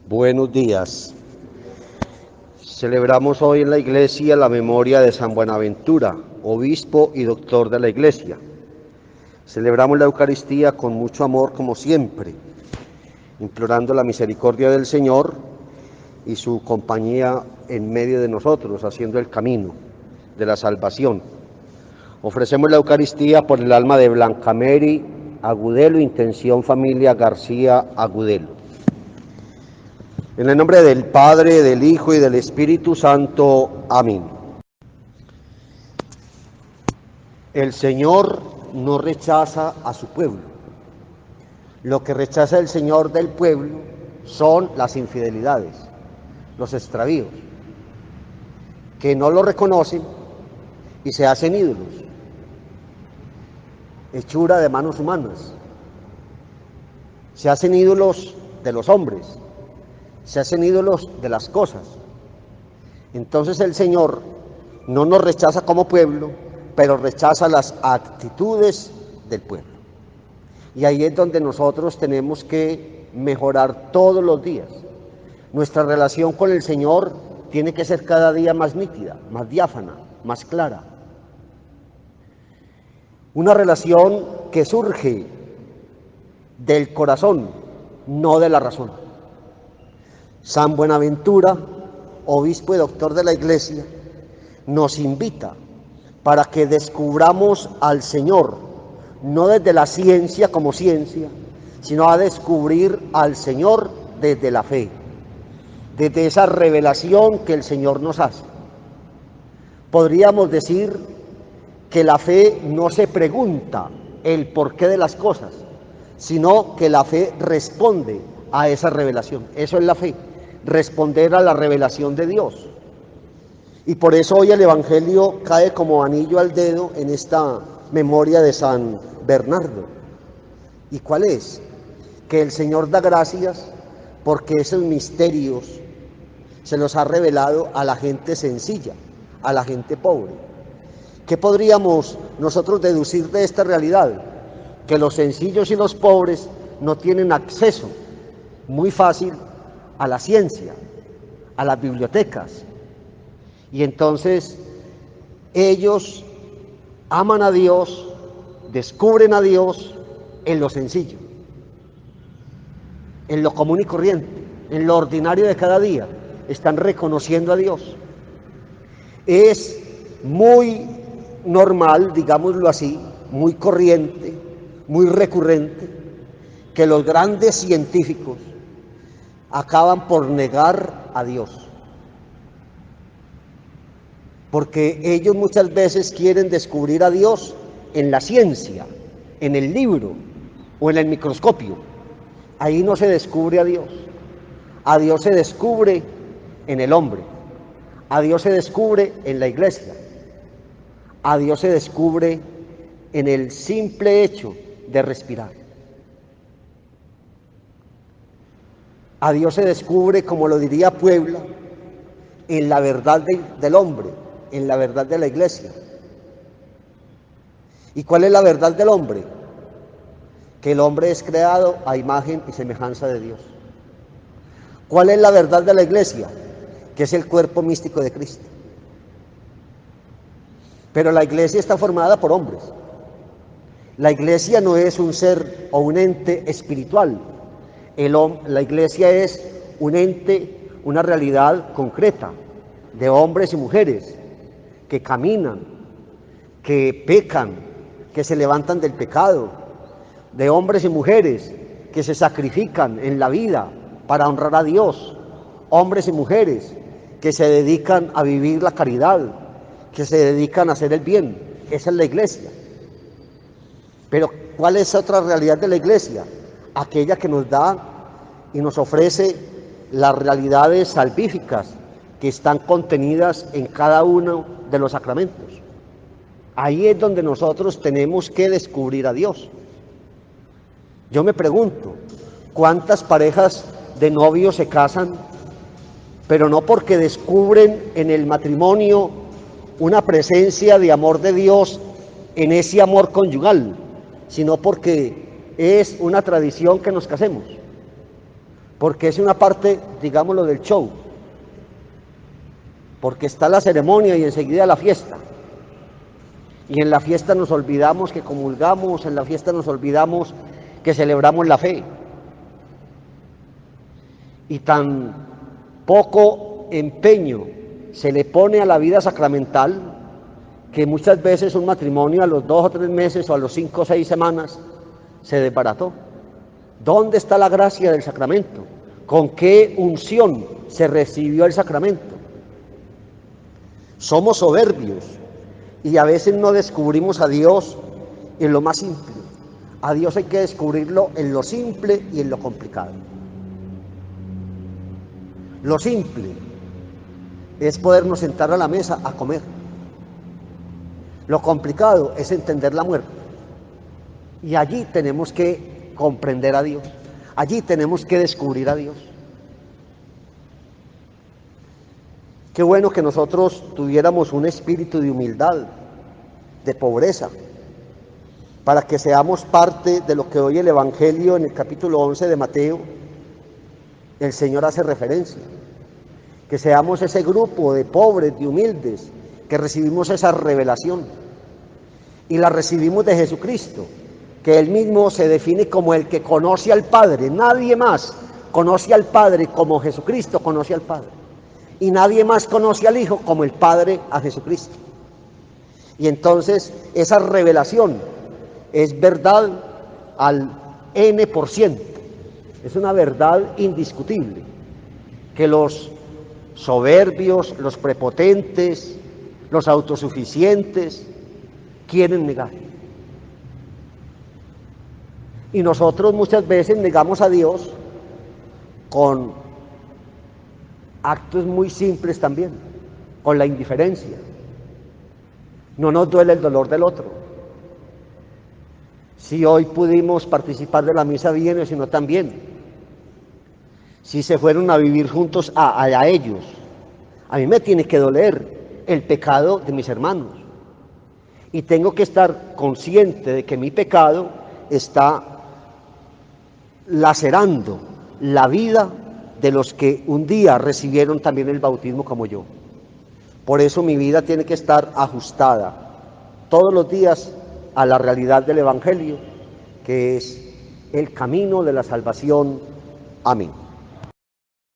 Buenos días. Celebramos hoy en la iglesia la memoria de San Buenaventura, obispo y doctor de la iglesia. Celebramos la Eucaristía con mucho amor como siempre, implorando la misericordia del Señor y su compañía en medio de nosotros, haciendo el camino de la salvación. Ofrecemos la Eucaristía por el alma de Blanca Mary Agudelo, Intención Familia García Agudelo. En el nombre del Padre, del Hijo y del Espíritu Santo. Amén. El Señor no rechaza a su pueblo. Lo que rechaza el Señor del pueblo son las infidelidades, los extravíos, que no lo reconocen y se hacen ídolos, hechura de manos humanas. Se hacen ídolos de los hombres, se hacen ídolos de las cosas. Entonces el Señor no nos rechaza como pueblo, pero rechaza las actitudes del pueblo. Y ahí es donde nosotros tenemos que mejorar todos los días. Nuestra relación con el Señor tiene que ser cada día más nítida, más diáfana, más clara. Una relación que surge del corazón, no de la razón. San Buenaventura, obispo y doctor de la iglesia, nos invita para que descubramos al Señor, no desde la ciencia como ciencia, sino a descubrir al Señor desde la fe, desde esa revelación que el Señor nos hace. Podríamos decir que la fe no se pregunta el porqué de las cosas, sino que la fe responde a esa revelación. Eso es la fe, responder a la revelación de Dios. Y por eso hoy el Evangelio cae como anillo al dedo en esta memoria de San Bernardo. ¿Y cuál es? Que el Señor da gracias porque esos misterios se los ha revelado a la gente sencilla, a la gente pobre. ¿Qué podríamos nosotros deducir de esta realidad? Que los sencillos y los pobres no tienen acceso muy fácil a la ciencia, a las bibliotecas. Y entonces ellos aman a Dios, descubren a Dios en lo sencillo, en lo común y corriente, en lo ordinario de cada día. Están reconociendo a Dios. Es muy normal, digámoslo así, muy corriente, muy recurrente, que los grandes científicos acaban por negar a Dios. Porque ellos muchas veces quieren descubrir a Dios en la ciencia, en el libro o en el microscopio. Ahí no se descubre a Dios. A Dios se descubre en el hombre. A Dios se descubre en la iglesia. A Dios se descubre en el simple hecho de respirar. A Dios se descubre, como lo diría Puebla, en la verdad del hombre, en la verdad de la iglesia. ¿Y cuál es la verdad del hombre? Que el hombre es creado a imagen y semejanza de Dios. ¿Cuál es la verdad de la iglesia? Que es el cuerpo místico de Cristo. Pero la iglesia está formada por hombres. La iglesia no es un ser o un ente espiritual. La iglesia es un ente, una realidad concreta de hombres y mujeres que caminan, que pecan, que se levantan del pecado, de hombres y mujeres que se sacrifican en la vida para honrar a Dios, hombres y mujeres que se dedican a vivir la caridad, que se dedican a hacer el bien. Esa es la iglesia. Pero ¿cuál es otra realidad de la iglesia? Aquella que nos da y nos ofrece las realidades salvíficas que están contenidas en cada uno de los sacramentos. Ahí es donde nosotros tenemos que descubrir a Dios. Yo me pregunto, ¿cuántas parejas de novios se casan, pero no porque descubren en el matrimonio una presencia de amor de Dios en ese amor conyugal, sino porque es una tradición que nos casemos? porque es una parte, digámoslo, del show, porque está la ceremonia y enseguida la fiesta. Y en la fiesta nos olvidamos que comulgamos, en la fiesta nos olvidamos que celebramos la fe. Y tan poco empeño se le pone a la vida sacramental que muchas veces un matrimonio a los 2 o 3 meses o a los 5 o 6 semanas se desbarató. ¿Dónde está la gracia del sacramento? ¿Con qué unción se recibió el sacramento? Somos soberbios y a veces no descubrimos a Dios en lo más simple. A Dios hay que descubrirlo en lo simple y en lo complicado. Lo simple es podernos sentar a la mesa a comer. Lo complicado es entender la muerte. Y allí tenemos que comprender a Dios. Allí tenemos que descubrir a Dios. Qué bueno que nosotros tuviéramos un espíritu de humildad, de pobreza, para que seamos parte de lo que hoy el Evangelio en el capítulo 11 de Mateo, el Señor hace referencia. Que seamos ese grupo de pobres, de humildes, que recibimos esa revelación. Y la recibimos de Jesucristo, que Él mismo se define como el que conoce al Padre. Nadie más conoce al Padre como Jesucristo conoce al Padre. Y nadie más conoce al Hijo como el Padre a Jesucristo. Y entonces esa revelación es verdad al N%. Es una verdad indiscutible que los soberbios, los prepotentes, los autosuficientes quieren negar. Y nosotros muchas veces negamos a Dios con actos muy simples también, con la indiferencia. No nos duele el dolor del otro. Si hoy pudimos participar de la misa bien o si no también. Si se fueron a vivir juntos a ellos. A mí me tiene que doler el pecado de mis hermanos. Y tengo que estar consciente de que mi pecado está lacerando la vida de los que un día recibieron también el bautismo como yo. Por eso mi vida tiene que estar ajustada todos los días a la realidad del Evangelio, que es el camino de la salvación. Amén.